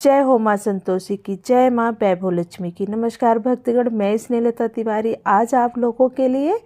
जय हो माँ संतोषी की, जय माँ वैभव लक्ष्मी की। नमस्कार भक्तगण, मैं स्नेहलता तिवारी आज आप लोगों के लिए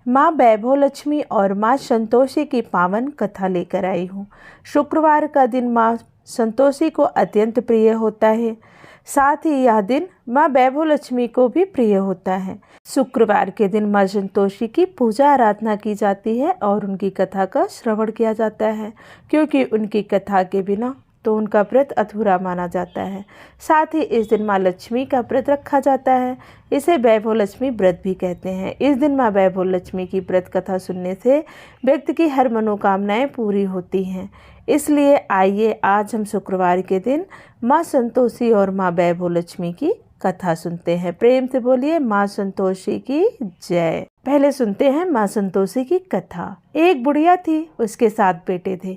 माँ वैभव लक्ष्मी और माँ संतोषी की पावन कथा लेकर आई हूँ। शुक्रवार का दिन माँ संतोषी को अत्यंत प्रिय होता है, साथ ही यह दिन माँ वैभव लक्ष्मी को भी प्रिय होता है। शुक्रवार के दिन माँ संतोषी की पूजा आराधना की जाती है और उनकी कथा का श्रवण किया जाता है, क्योंकि उनकी कथा के बिना तो उनका व्रत अधूरा माना जाता है। साथ ही इस दिन माँ लक्ष्मी का व्रत रखा जाता है, इसे वैभव लक्ष्मी व्रत भी कहते हैं। इस दिन माँ वैभव लक्ष्मी की व्रत कथा सुनने से व्यक्ति की हर मनोकामनाएं पूरी होती हैं। इसलिए आइए आज हम शुक्रवार के दिन माँ संतोषी और माँ वैभव लक्ष्मी की कथा सुनते हैं। प्रेम से बोलिए माँ संतोषी की जय। पहले सुनते हैं माँ संतोषी की कथा। एक बुढ़िया थी, उसके 7 बेटे थे।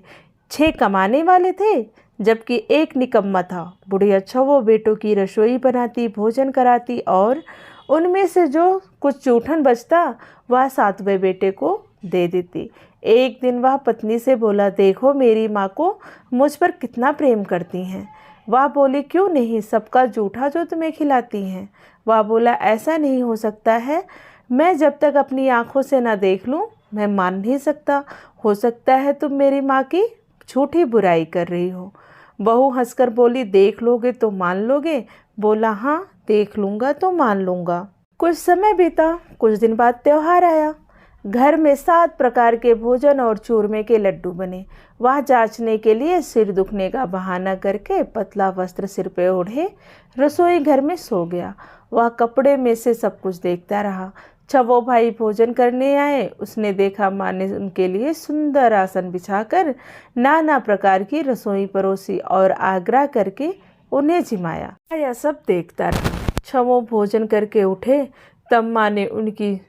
6 कमाने वाले थे जबकि एक निकम्मा था। बुढ़िया 6 बेटों की रसोई बनाती, भोजन कराती और उनमें से जो कुछ जूठन बचता वह 7वें बेटे को दे देती। एक दिन वह पत्नी से बोला, देखो मेरी माँ को मुझ पर कितना प्रेम करती हैं। वह बोली, क्यों नहीं, सबका जूठा जो तुम्हें खिलाती हैं। वह बोला, ऐसा नहीं हो सकता है, मैं जब तक अपनी आंखों से ना देख लूँ मैं मान नहीं सकता। हो सकता है तुम मेरी माँ की झूठी बुराई कर रही हो। बहू हंसकर बोली, देख लोगे तो मान लोगे। बोला, हाँ देख लूँगा तो मान लूँगा। कुछ समय बीता। कुछ दिन बाद त्योहार आया। घर में 7 प्रकार के भोजन और चूरमे के लड्डू बने। वह जांचने के लिए सिर दुखने का बहाना करके पतला वस्त्र सिर पे ओढ़े रसोई घर में सो गया। वह कपड़े में से सब कुछ देखता रहा। 6 भाई भोजन करने आए। उसने देखा माँ ने उनके लिए सुंदर आसन बिछाकर नाना प्रकार की रसोई परोसी और आग्रह करके उन्हें जिमाया। यह सब देखता रहा। 6 भोजन करके उठे तब माँ ने उनकी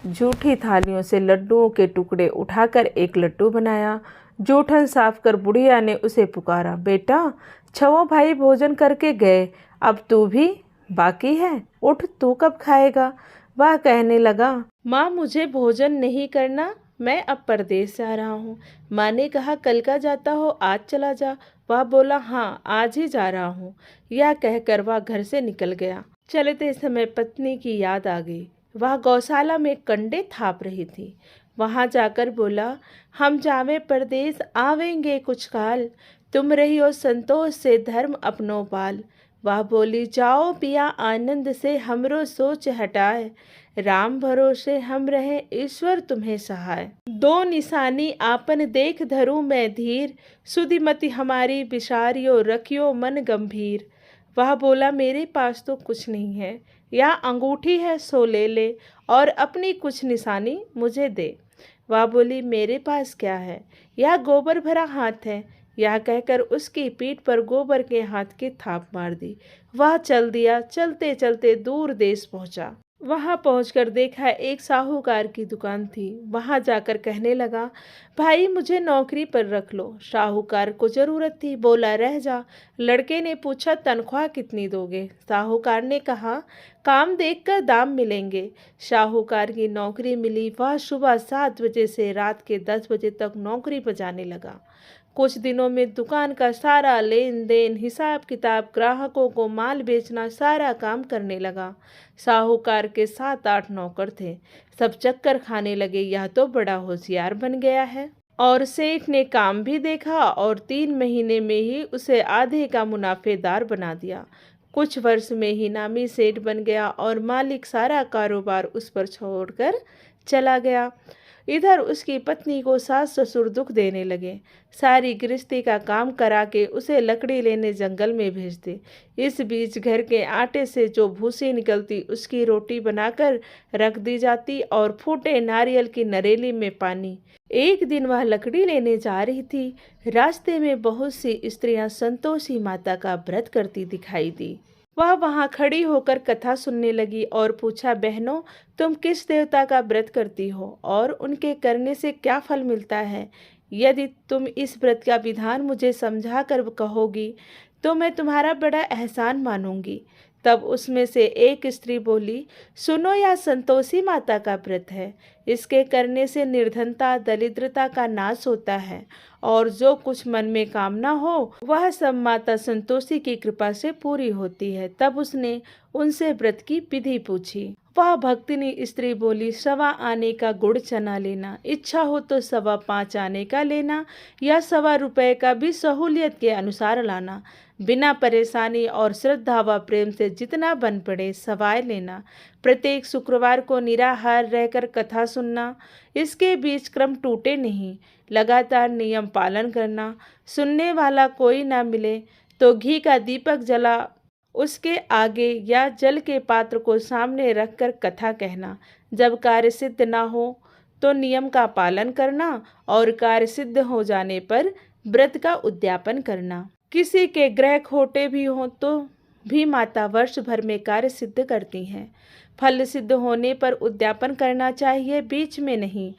जूठी थालियों से लड्डुओं के टुकड़े उठाकर एक लड्डू बनाया। जूठन साफ कर बुढ़िया ने उसे पुकारा, बेटा 6 भाई भोजन करके गए, अब तू भी बाकी है, उठ, तू कब खाएगा। वह कहने लगा, माँ मुझे भोजन नहीं करना, मैं अब परदेश जा रहा हूँ। माँ ने कहा, कल का जाता हो, आज चला जा। वह बोला, हाँ आज ही जा रहा हूँ। यह कहकर वह घर से निकल गया। चलते समय पत्नी की याद आ गई। वह गौशाला में कंडे थाप रही थी। वहां जाकर बोला, हम जावे परदेश आवेंगे कुछ काल, तुम रहियो संतोष से धर्म अपनो पाल। वह बोली, जाओ पिया आनंद से हमरो सोच हटाए, राम भरोसे हम रहे ईश्वर तुम्हें सहाय। 2 निशानी आपन देख धरूं मैं धीर, सुधिमति हमारी बिसारियो रखियो मन गंभीर। वह बोला, मेरे पास तो कुछ नहीं है, या अंगूठी है सो ले ले और अपनी कुछ निशानी मुझे दे। वह बोली, मेरे पास क्या है, यह गोबर भरा हाथ है। यह कहकर उसकी पीठ पर गोबर के हाथ की थाप मार दी। वह चल दिया। चलते चलते दूर देश पहुंचा। वहां पहुंचकर देखा एक साहूकार की दुकान थी। वहां जाकर कहने लगा, भाई मुझे नौकरी पर रख लो। साहूकार को जरूरत थी, बोला रह जा। लड़के ने पूछा, तनख्वाह कितनी दोगे। साहूकार ने कहा, काम देखकर दाम मिलेंगे। साहूकार की नौकरी मिली। वह सुबह 7 बजे से रात के 10 बजे तक नौकरी पर जाने लगा। कुछ दिनों में दुकान का सारा लेन देन, हिसाब किताब, ग्राहकों को माल बेचना, सारा काम करने लगा। साहूकार के 7-8 नौकर थे। सब चक्कर खाने लगे, यह तो बड़ा होशियार बन गया है। और सेठ ने काम भी देखा और 3 महीने में ही उसे आधे का मुनाफेदार बना दिया। कुछ वर्ष में ही नामी सेठ बन गया और मालिक सारा कारोबार उस पर छोड़कर चला गया। इधर उसकी पत्नी को सास ससुर दुख देने लगे। सारी गृहस्थी का काम करा के उसे लकड़ी लेने जंगल में भेजते। इस बीच घर के आटे से जो भूसी निकलती उसकी रोटी बनाकर रख दी जाती और फूटे नारियल की नरेली में पानी। एक दिन वह लकड़ी लेने जा रही थी। रास्ते में बहुत सी स्त्रियां संतोषी माता का व्रत करती दिखाई दी। वह वहां खड़ी होकर कथा सुनने लगी और पूछा, बहनों तुम किस देवता का व्रत करती हो और उनके करने से क्या फल मिलता है। यदि तुम इस व्रत का विधान मुझे समझा कर कहोगी तो मैं तुम्हारा बड़ा एहसान मानूंगी। तब उसमें से एक स्त्री बोली, सुनो, यह संतोषी माता का व्रत है। इसके करने से निर्धनता दरिद्रता का नाश होता है और जो कुछ मन में कामना हो वह सब माता संतोषी की कृपा से पूरी होती है। तब उसने उनसे व्रत की विधि पूछी। वह भक्तिनी स्त्री बोली, 1.25 आने का गुड़ चना लेना, इच्छा हो तो 5.25 आने का लेना या 1.25 रुपये का भी सहूलियत के अनुसार लाना। बिना परेशानी और श्रद्धा व प्रेम से जितना बन पड़े सवाय लेना। प्रत्येक शुक्रवार को निराहार रहकर कथा सुनना। इसके बीच क्रम टूटे नहीं। लगातार नियम पालन करना। सुनने वाला कोई ना मिले तो घी का दीपक जला उसके आगे या जल के पात्र को सामने रखकर कथा कहना। जब कार्य सिद्ध ना हो तो नियम का पालन करना और कार्य सिद्ध हो जाने पर व्रत का उद्यापन करना। किसी के ग्रह खोटे भी हों तो भी माता वर्ष भर में कार्य सिद्ध करती हैं। फल सिद्ध होने पर उद्यापन करना चाहिए, बीच में नहीं।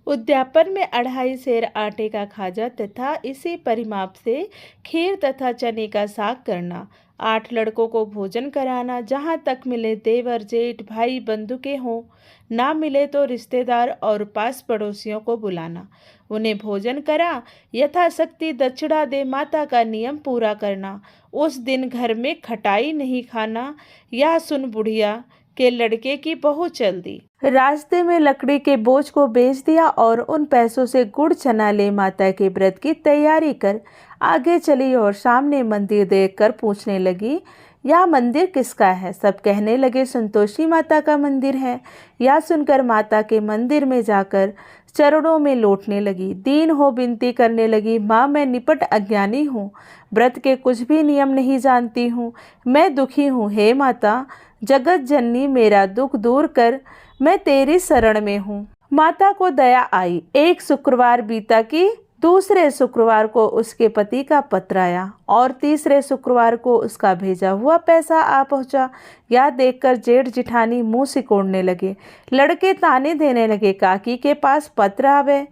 उद्यापन में 2.5 सेर आटे का खाजा तथा इसी परिमाप से खीर तथा चने का साग करना। 8 लड़कों को भोजन कराना। जहाँ तक मिले देवर जेठ भाई बंधु के हों, ना मिले तो रिश्तेदार और पास पड़ोसियों को बुलाना। उन्हें भोजन करा, यथाशक्ति दक्षिणा दे माता का नियम पूरा करना। उस दिन घर में खटाई नहीं खाना। यह सुन बुढ़िया के लड़के की बहू चल दी। रास्ते में लकड़ी के बोझ को बेच दिया और उन पैसों से गुड़ चना ले माता के व्रत की तैयारी कर आगे चली और सामने मंदिर देखकर पूछने लगी, यह मंदिर किसका है? सब कहने लगे, संतोषी माता का मंदिर है। यह सुनकर माता के मंदिर में जाकर चरणों में लौटने लगी। दीन हो विनती करने लगी, माँ मैं निपट अज्ञानी हूँ, व्रत के कुछ भी नियम नहीं जानती हूँ, मैं दुखी हूँ। हे माता जगत जननी, मेरा दुख दूर कर, मैं तेरी शरण में हूँ। माता को दया आई। एक शुक्रवार बीता कि दूसरे शुक्रवार को उसके पति का पत्र आया और तीसरे शुक्रवार को उसका भेजा हुआ पैसा आ पहुंचा। यह देखकर जेठ जिठानी मुंह सिकोड़ने लगे। लड़के ताने देने लगे, काकी के पास पत्र आवे,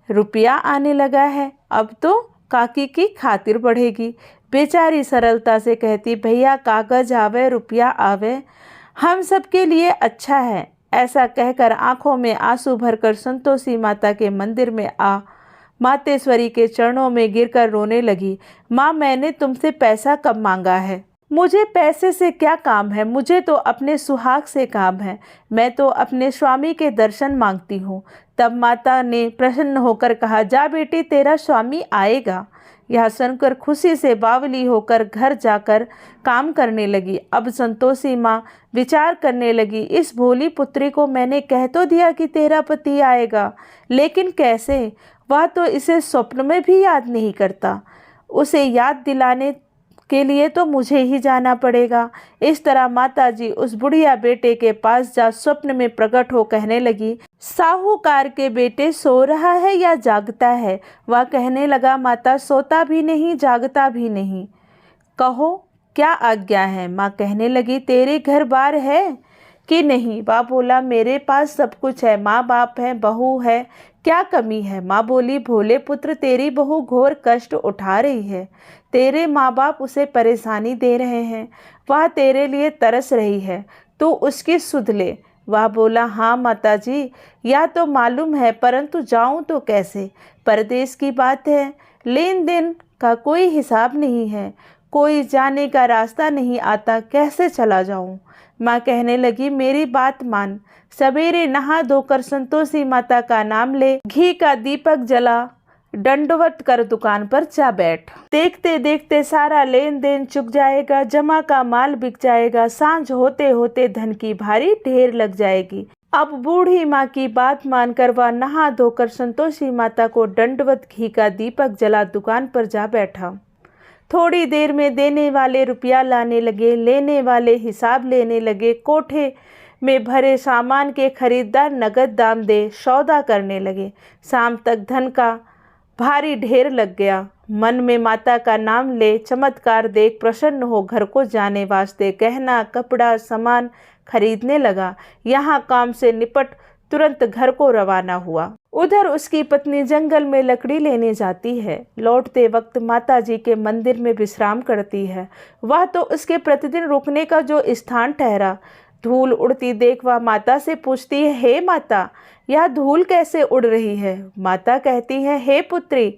रुपया आने लगा है, अब तो काकी की खातिर बढ़ेगी। बेचारी सरलता से कहती, भैया कागज आवे रुपया आवे, हम सबके लिए अच्छा है। ऐसा कहकर आंखों में आंसू भरकर संतोषी माता के मंदिर में आ मातेश्वरी के चरणों में गिरकर रोने लगी। माँ मैंने तुमसे पैसा कब मांगा है? मुझे पैसे से क्या काम है? मुझे तो अपने सुहाग से काम है। मैं तो अपने स्वामी के दर्शन मांगती हूँ। तब माता ने प्रसन्न होकर कहा, जा बेटी तेरा स्वामी आएगा। यह सुनकर खुशी से बावली होकर घर जाकर काम करने लगी। अब संतोषी माँ विचार करने लगी, इस भोली पुत्री को मैंने कह तो दिया कि तेरा पति आएगा, लेकिन कैसे? वह तो इसे स्वप्न में भी याद नहीं करता। उसे याद दिलाने के लिए तो मुझे ही जाना पड़ेगा। इस तरह माताजी उस बुढ़िया बेटे के पास जा स्वप्न में प्रकट हो कहने लगी, साहूकार के बेटे सो रहा है या जागता है? वह कहने लगा, माता सोता भी नहीं जागता भी नहीं, कहो क्या आज्ञा है? माँ कहने लगी, तेरे घर बार है कि नहीं? वह बोला, मेरे पास सब कुछ है, माँ बाप है, बहू है, क्या कमी है? माँ बोली, भोले पुत्र तेरी बहू घोर कष्ट उठा रही है, तेरे माँ बाप उसे परेशानी दे रहे हैं, वह तेरे लिए तरस रही है, तू उसकी सुध ले। वह बोला, हाँ माताजी यह तो मालूम है, परंतु जाऊं तो कैसे? परदेश की बात है, लेन देन का कोई हिसाब नहीं है, कोई जाने का रास्ता नहीं आता, कैसे चला जाऊं? माँ कहने लगी, मेरी बात मान, सवेरे नहा धोकर संतोषी माता का नाम ले, घी का दीपक जला, दंडवत कर दुकान पर जा बैठ। देखते देखते सारा लेन देन चुक जाएगा, जमा का माल बिक जाएगा, सांझ होते होते धन की भारी ढेर लग जाएगी। अब बूढ़ी माँ की बात मानकर वह नहा धोकर संतोषी माता को दंडवत घी का दीपक जला दुकान पर जा बैठा। थोड़ी देर में देने वाले रुपया लाने लगे, लेने वाले हिसाब लेने लगे। कोठे में भरे सामान के खरीदार नगद दाम दे सौदा करने लगे। शाम तक धन का भारी ढेर लग गया। मन में माता का नाम ले, चमत्कार देख प्रसन्न हो घर को जाने वास्ते गहना कपड़ा सामान खरीदने लगा। यहाँ काम से निपट तुरंत घर को रवाना हुआ। उधर उसकी पत्नी जंगल में लकड़ी लेने जाती है। लौटते वक्त माता जी के मंदिर में विश्राम करती है। वह तो उसके प्रतिदिन रुकने का जो स्थान ठहरा। धूल उड़ती देख वह माता से पूछती है, हे माता, यह धूल कैसे उड़ रही है? माता कहती है, हे पुत्री,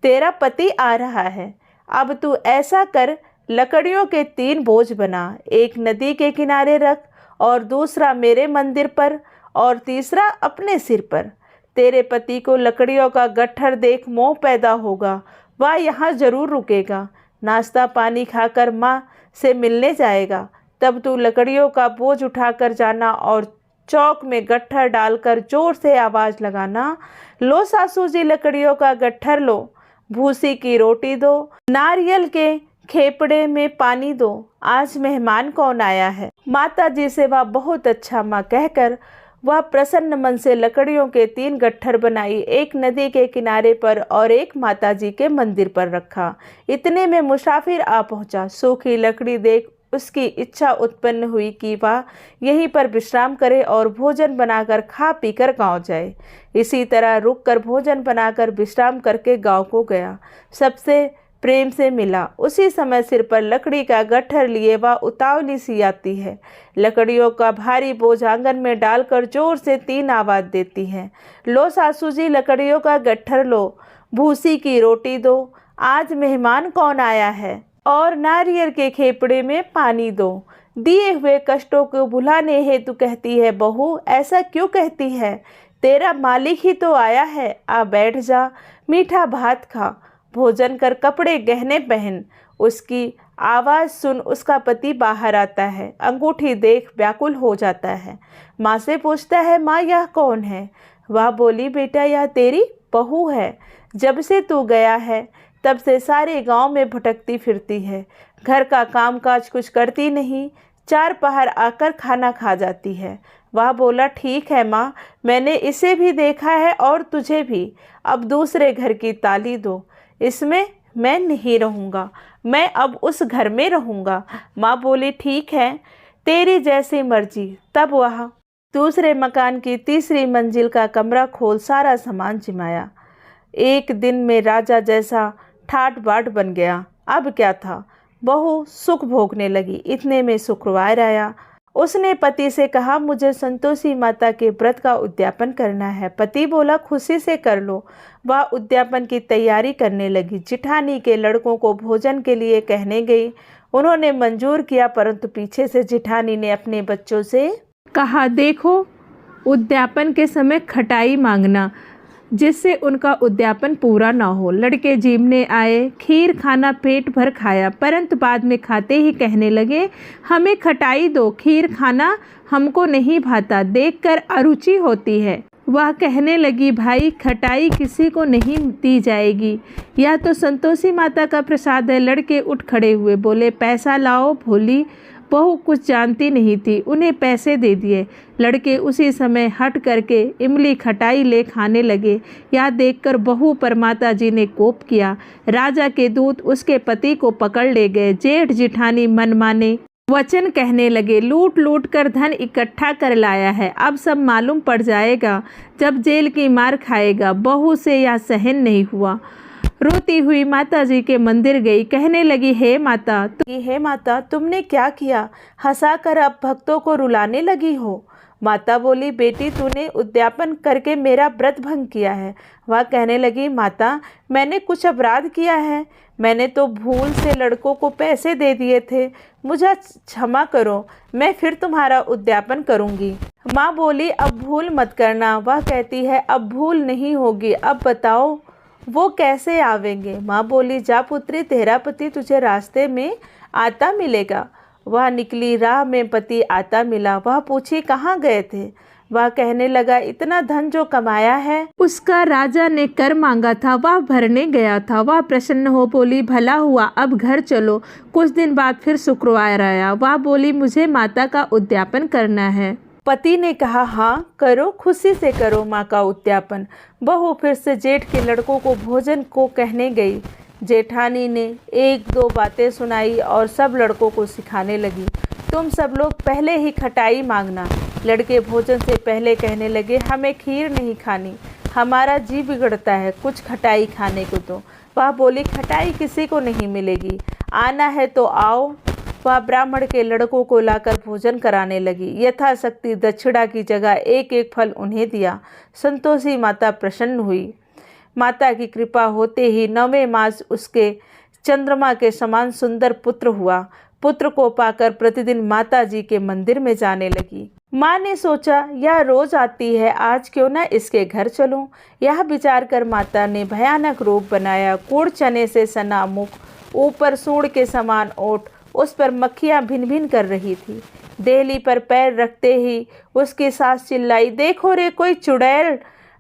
तेरा पति आ रहा है। अब तू ऐसा कर, लकड़ियों के 3 बोझ बना, एक नदी के किनारे रख और दूसरा मेरे मंदिर पर और तीसरा अपने सिर पर। तेरे पति को लकड़ियों का गट्ठर देख मोह पैदा होगा, वह यहाँ जरूर रुकेगा। नाश्ता पानी खाकर माँ से मिलने जाएगा। तब तू लकड़ियों का बोझ उठाकर जाना और चौक में गट्ठर डालकर जोर से आवाज़ लगाना, लो सासू जी लकड़ियों का गट्ठर लो, भूसी की रोटी दो, नारियल के खेपड़े में पानी दो, आज मेहमान कौन आया है। माता जी से वह बहुत अच्छा माँ कहकर वह प्रसन्न मन से लकड़ियों के 3 गट्ठर बनाई, एक नदी के किनारे पर और एक माता जी के मंदिर पर रखा। इतने में मुसाफिर आ पहुंचा। सूखी लकड़ी देख उसकी इच्छा उत्पन्न हुई कि वह यहीं पर विश्राम करे और भोजन बनाकर खा पीकर गांव जाए। इसी तरह रुककर भोजन बनाकर विश्राम करके गांव को गया। सबसे प्रेम से मिला। उसी समय सिर पर लकड़ी का गट्ठर लिए वह उतावली सी आती है। लकड़ियों का भारी बोझ आंगन में डालकर जोर से 3 आवाज़ देती है, लो सासू जी लकड़ियों का गट्ठर लो, भूसी की रोटी दो, आज मेहमान कौन आया है, और नारियल के खेपड़े में पानी दो। दिए हुए कष्टों को भुलाने हेतु कहती है, बहू ऐसा क्यों कहती है? तेरा मालिक ही तो आया है, आ बैठ जा, मीठा भात खा, भोजन कर, कपड़े गहने पहन। उसकी आवाज़ सुन उसका पति बाहर आता है। अंगूठी देख व्याकुल हो जाता है। माँ से पूछता है, माँ यह कौन है? वह बोली, बेटा यह तेरी बहू है। जब से तू गया है तब से सारे गांव में भटकती फिरती है। घर का कामकाज कुछ करती नहीं, 4 पहर आकर खाना खा जाती है। वह बोला, ठीक है माँ, मैंने इसे भी देखा है और तुझे भी। अब दूसरे घर की ताली दो, इसमें मैं नहीं रहूँगा, मैं अब उस घर में रहूँगा। माँ बोली, ठीक है, तेरी जैसी मर्जी। तब वह दूसरे मकान की 3री मंजिल का कमरा खोल सारा सामान जिमाया। एक दिन में राजा जैसा ठाट बाट बन गया। अब क्या था, बहू सुख भोगने लगी। इतने में शुक्रवार आया। उसने पति से कहा, मुझे संतोषी माता के व्रत का उद्यापन करना है। पति बोला, खुशी से कर लो। वह उद्यापन की तैयारी करने लगी। जिठानी के लड़कों को भोजन के लिए कहने गई। उन्होंने मंजूर किया, परंतु पीछे से जिठानी ने अपने बच्चों से कहा, देखो उद्यापन के समय खटाई मांगना, जिससे उनका उद्यापन पूरा ना हो। लड़के जीमने आए, खीर खाना पेट भर खाया, परंतु बाद में खाते ही कहने लगे, हमें खटाई दो, खीर खाना हमको नहीं भाता, देखकर अरुचि होती है। वह कहने लगी, भाई खटाई किसी को नहीं दी जाएगी, यह तो संतोषी माता का प्रसाद है। लड़के उठ खड़े हुए, बोले, पैसा लाओ। भोली बहू कुछ जानती नहीं थी, उन्हें पैसे दे दिए। लड़के उसी समय हट करके इमली खटाई ले खाने लगे। यह देखकर बहू पर माता जी ने कोप किया। राजा के दूत उसके पति को पकड़ ले गए। जेठ जिठानी मनमाने वचन कहने लगे, लूट लूट कर धन इकट्ठा कर लाया है, अब सब मालूम पड़ जाएगा, जब जेल की मार खाएगा। बहू से यह सहन नहीं हुआ। रोती हुई माता जी के मंदिर गई। कहने लगी, हे माता, तुमने क्या किया? हंसाकर अब भक्तों को रुलाने लगी हो। माता बोली, बेटी तूने उद्यापन करके मेरा व्रत भंग किया है। वह कहने लगी, माता मैंने कुछ अपराध किया है, मैंने तो भूल से लड़कों को पैसे दे दिए थे, मुझे क्षमा करो, मैं फिर तुम्हारा उद्यापन करूँगी। माँ बोली, अब भूल मत करना। वह कहती है, अब भूल नहीं होगी, अब बताओ वो कैसे आवेंगे? माँ बोली, जा पुत्री, तेरा पति तुझे रास्ते में आता मिलेगा। वह निकली, राह में पति आता मिला। वह पूछी, कहाँ गए थे? वह कहने लगा, इतना धन जो कमाया है उसका राजा ने कर मांगा था, वह भरने गया था। वह प्रसन्न हो बोली, भला हुआ, अब घर चलो। कुछ दिन बाद फिर शुक्रवार आया। वह बोली, मुझे माता का उद्यापन करना है। पति ने कहा, हाँ करो, खुशी से करो माँ का उद्यापन। बहू फिर से जेठ के लड़कों को भोजन को कहने गई। जेठानी ने 1-2 बातें सुनाई और सब लड़कों को सिखाने लगी, तुम सब लोग पहले ही खटाई मांगना, लड़के भोजन से पहले कहने लगे, हमें खीर नहीं खानी, हमारा जी बिगड़ता है, कुछ खटाई खाने को दो। वह बोली, खटाई किसी को नहीं मिलेगी, आना है तो आओ। वह ब्राह्मण के लड़कों को लाकर भोजन कराने लगी। यथाशक्ति दक्षिणा की जगह एक एक फल उन्हें दिया। संतोषी माता प्रसन्न हुई। माता की कृपा होते ही 9वें मास उसके चंद्रमा के समान सुंदर पुत्र हुआ। पुत्र को पाकर प्रतिदिन माता जी के मंदिर में जाने लगी। माँ ने सोचा, यह रोज आती है, आज क्यों न इसके घर चलूं। यह विचार कर माता ने भयानक रूप बनाया। कूड़ चने से सना मुख, ऊपर सूंड के समान ओठ, उस पर मक्खियां भिन भिन कर रही थी। देहली पर पैर रखते ही उसकी सास चिल्लाई, देखो रे, कोई चुड़ैल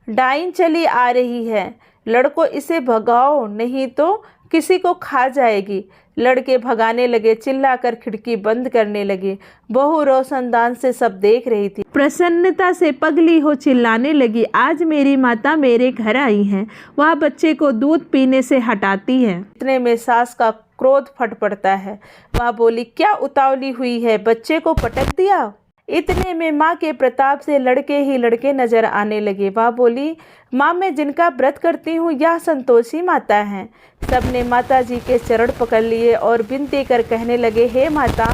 डाइन चली आ रही है, लड़को इसे भगाओ, नहीं तो किसी को खा जाएगी। लड़के भगाने लगे, चिल्लाकर खिड़की बंद करने लगे। बहू रोशनदान से सब देख रही थी। प्रसन्नता से पगली हो चिल्लाने लगी, आज मेरी माता मेरे घर आई है। वह बच्चे को दूध पीने से हटाती है। इतने में सास का क्रोध फट पड़ता है। वह बोली, क्या उतावली हुई है, बच्चे को पटक दिया। इतने में माँ के प्रताप से लड़के ही लड़के नजर आने लगे। वह बोली, माँ, मैं जिनका व्रत करती हूँ यह संतोषी माता हैं। सबने माता जी के चरण पकड़ लिए और विनती कर कहने लगे, हे माता,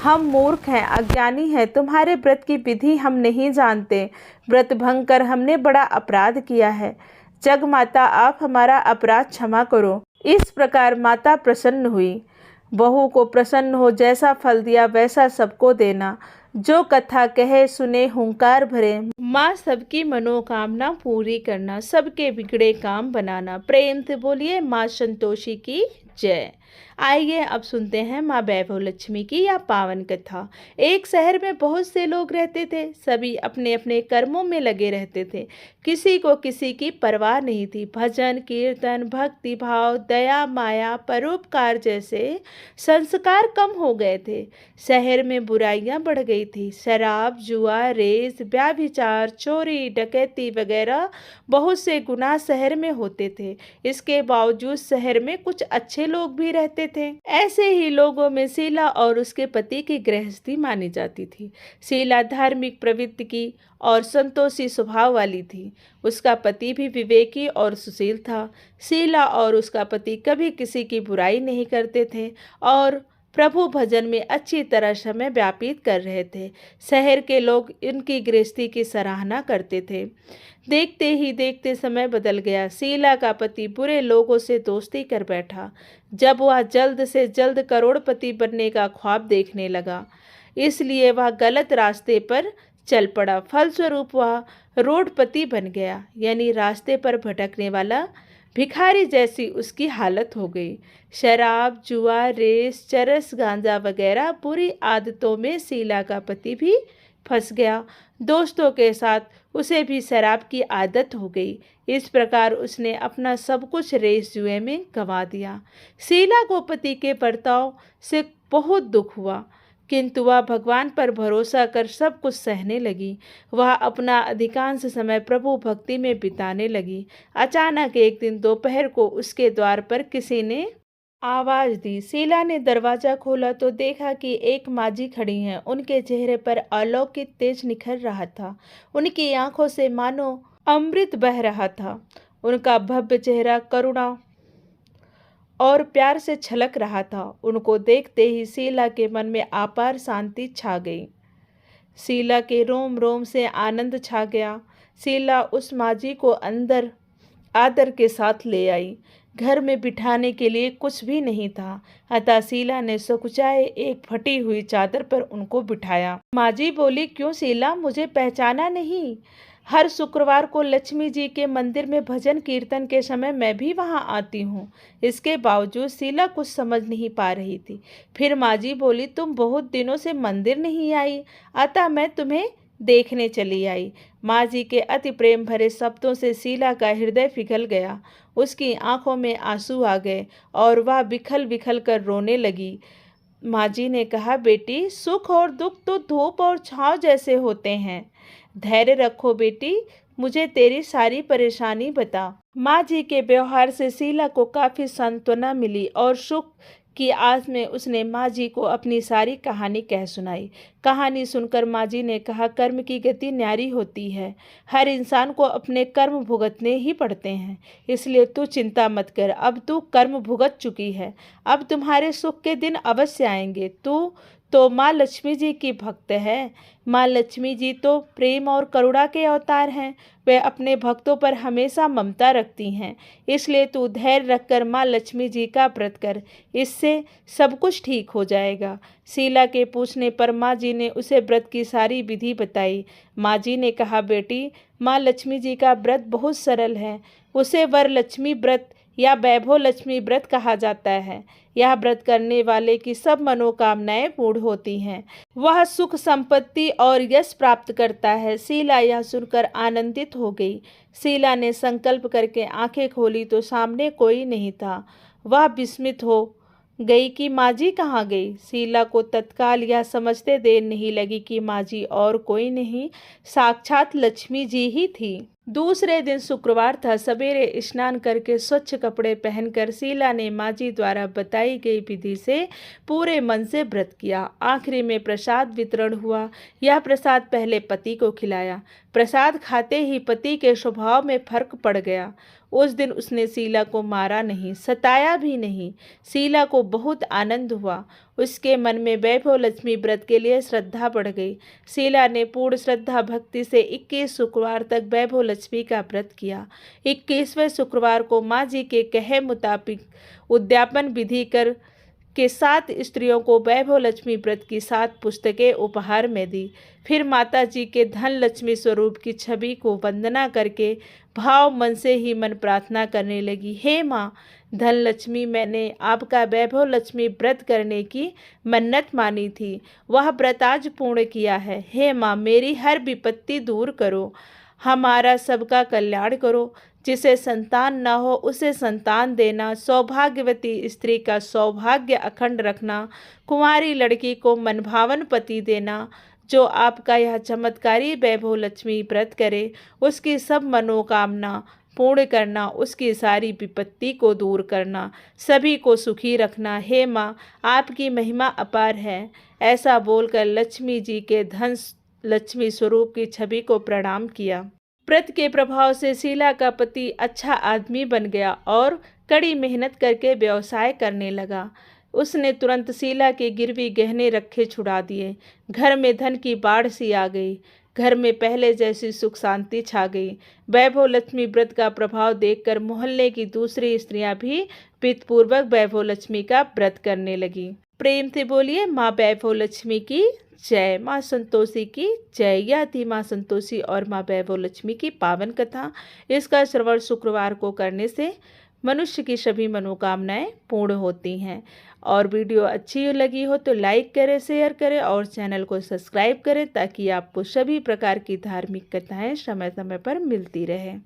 हम मूर्ख हैं, अज्ञानी हैं, तुम्हारे व्रत की विधि हम नहीं जानते। व्रत भंग कर हमने बड़ा अपराध किया है। जग माता, आप हमारा अपराध क्षमा करो। इस प्रकार माता प्रसन्न हुई। बहू को प्रसन्न हो जैसा फल दिया वैसा सबको देना। जो कथा कहे सुने हुंकार भरे, माँ सबकी मनोकामना पूरी करना, सबके बिगड़े काम बनाना। प्रेम से बोलिए माँ संतोषी की जय। आइए अब सुनते हैं माँ वैभव लक्ष्मी की यह पावन कथा। एक शहर में बहुत से लोग रहते थे। सभी अपने अपने कर्मों में लगे रहते थे। किसी को किसी की परवाह नहीं थी। भजन कीर्तन, भक्ति भाव, दया माया, परोपकार जैसे संस्कार कम हो गए थे। शहर में बुराइयां बढ़ गई थी। शराब, जुआ, रेस, व्यभिचार, चोरी, डकैती वगैरह बहुत से गुनाह शहर में होते थे। इसके बावजूद शहर में कुछ अच्छे लोग भी रहते थे। ऐसे ही लोगों में शीला और उसके पति की गृहस्थी मानी जाती थी। शीला धार्मिक प्रवृत्ति की और संतोषी स्वभाव वाली थी। उसका पति भी विवेकी और सुशील था। शीला और उसका पति कभी किसी की बुराई नहीं करते थे और प्रभु भजन में अच्छी तरह समय व्यतीत कर रहे थे। शहर के लोग इनकी गृहस्थी की सराहना करते थे। देखते ही देखते समय बदल गया। शीला का पति बुरे लोगों से दोस्ती कर बैठा। जब वह जल्द से जल्द करोड़पति बनने का ख्वाब देखने लगा, इसलिए वह गलत रास्ते पर चल पड़ा। फलस्वरूप वह रोडपति बन गया, यानी रास्ते पर भटकने वाला भिखारी जैसी उसकी हालत हो गई। शराब, जुआ, रेस, चरस, गांजा वगैरह बुरी आदतों में शीला का पति भी फंस गया। दोस्तों के साथ उसे भी शराब की आदत हो गई। इस प्रकार उसने अपना सब कुछ रेस जुए में गंवा दिया। शीला को पति के बर्ताव से बहुत दुख हुआ, किंतु वह भगवान पर भरोसा कर सब कुछ सहने लगी। वह अपना अधिकांश समय प्रभु भक्ति में बिताने लगी। अचानक एक दिन दोपहर को उसके द्वार पर किसी ने आवाज दी। शीला ने दरवाजा खोला तो देखा कि एक माजी खड़ी हैं। उनके चेहरे पर अलौकिक तेज निखर रहा था। उनकी आंखों से मानो अमृत बह रहा था। उनका भव्य चेहरा करुणा और प्यार से छलक रहा था। उनको देखते ही शीला के मन में अपार शांति छा गई। शीला के रोम रोम से आनंद छा गया। शीला उस माजी को अंदर आदर के साथ ले आई। घर में बिठाने के लिए कुछ भी नहीं था, अतः शीला ने सकुचाए एक फटी हुई चादर पर उनको बिठाया। माजी बोली, क्यों शीला, मुझे पहचाना नहीं? हर शुक्रवार को लक्ष्मी जी के मंदिर में भजन कीर्तन के समय मैं भी वहां आती हूँ। इसके बावजूद शीला कुछ समझ नहीं पा रही थी। फिर माजी बोली, तुम बहुत दिनों से मंदिर नहीं आई, अतः मैं तुम्हें देखने चली आई। माँ जी के अति प्रेम भरे शब्दों से शीला का हृदय पिघल गया। उसकी आंखों में आंसू आ गए और वह बिखल बिखल कर रोने लगी। माँ जी ने कहा, बेटी, सुख और दुख तो धूप और छांव जैसे होते हैं। धैर्य रखो बेटी, मुझे तेरी सारी परेशानी बता। माँ जी के व्यवहार से शीला को काफ़ी सांत्वना मिली और सुख कि आज में उसने माँ जी को अपनी सारी कहानी कह सुनाई। कहानी सुनकर माँ जी ने कहा, कर्म की गति न्यारी होती है, हर इंसान को अपने कर्म भुगतने ही पड़ते हैं, इसलिए तू चिंता मत कर, अब तू कर्म भुगत चुकी है, अब तुम्हारे सुख के दिन अवश्य आएंगे। तू तो माँ लक्ष्मी जी की भक्त है। माँ लक्ष्मी जी तो प्रेम और करुणा के अवतार हैं, वे अपने भक्तों पर हमेशा ममता रखती हैं, इसलिए तू धैर्य रखकर माँ लक्ष्मी जी का व्रत कर, इससे सब कुछ ठीक हो जाएगा। शीला के पूछने पर माँ जी ने उसे व्रत की सारी विधि बताई। माँ जी ने कहा, बेटी, माँ लक्ष्मी जी का व्रत बहुत सरल है, उसे वरलक्ष्मी व्रत या वैभव लक्ष्मी व्रत कहा जाता है। यह व्रत करने वाले की सब मनोकामनाएं पूर्ण होती हैं, वह सुख संपत्ति और यश प्राप्त करता है। शीला यह सुनकर आनंदित हो गई। शीला ने संकल्प करके आंखें खोली तो सामने कोई नहीं था। वह विस्मित हो गई कि माँ जी कहाँ गई। शीला को तत्काल यह समझते देर नहीं लगी कि माँ जी और कोई नहीं, साक्षात लक्ष्मी जी ही थी। दूसरे दिन शुक्रवार था। सवेरे स्नान करके स्वच्छ कपड़े पहनकर शीला ने माँ जी द्वारा बताई गई विधि से पूरे मन से व्रत किया। आखिरी में प्रसाद वितरण हुआ। यह प्रसाद पहले पति को खिलाया। प्रसाद खाते ही पति के स्वभाव में फर्क पड़ गया। उस दिन उसने शीला को मारा नहीं, सताया भी नहीं। शीला को बहुत आनंद हुआ। उसके मन में वैभव लक्ष्मी व्रत के लिए श्रद्धा बढ़ गई। शीला ने पूर्ण श्रद्धा भक्ति से 21 शुक्रवार तक वैभव लक्ष्मी का व्रत किया। 21वें शुक्रवार को माँ जी के कहे मुताबिक उद्यापन विधि कर के 7 स्त्रियों को वैभव लक्ष्मी व्रत की 7 पुस्तकें उपहार में दी। फिर माता जी के धन लक्ष्मी स्वरूप की छवि को वंदना करके भाव मन से ही मन प्रार्थना करने लगी, हे माँ धन लक्ष्मी, मैंने आपका वैभव लक्ष्मी व्रत करने की मन्नत मानी थी, वह व्रत आज पूर्ण किया है। हे माँ, मेरी हर विपत्ति दूर करो, हमारा सबका कल्याण करो। जिसे संतान न हो उसे संतान देना, सौभाग्यवती स्त्री का सौभाग्य अखंड रखना, कुंवारी लड़की को मनभावन पति देना। जो आपका यह चमत्कारी वैभव लक्ष्मी व्रत करे, उसकी सब मनोकामना पूर्ण करना, उसकी सारी विपत्ति को दूर करना, सभी को सुखी रखना। हे माँ, आपकी महिमा अपार है। ऐसा बोलकर लक्ष्मी जी के धन लक्ष्मी स्वरूप की छवि को प्रणाम किया। व्रत के प्रभाव से शीला का पति अच्छा आदमी बन गया और कड़ी मेहनत करके व्यवसाय करने लगा। उसने तुरंत शीला के गिरवी गहने रखे छुड़ा दिए। घर में धन की बाढ़ सी आ गई। घर में पहले जैसी सुख शांति छा गई। वैभव लक्ष्मी व्रत का प्रभाव देखकर मोहल्ले की दूसरी स्त्रियां भी विधिपूर्वक वैभव लक्ष्मी का व्रत करने लगी। प्रेम से बोलिए माँ वैभव लक्ष्मी की जय, माँ संतोषी की जय। यह थी माँ संतोषी और माँ वैभव लक्ष्मी की पावन कथा। इसका श्रवण शुक्रवार को करने से मनुष्य की सभी मनोकामनाएं पूर्ण होती हैं। और वीडियो अच्छी लगी हो तो लाइक करें, शेयर करें और चैनल को सब्सक्राइब करें ताकि आपको सभी प्रकार की धार्मिक कथाएं समय समय पर मिलती रहें।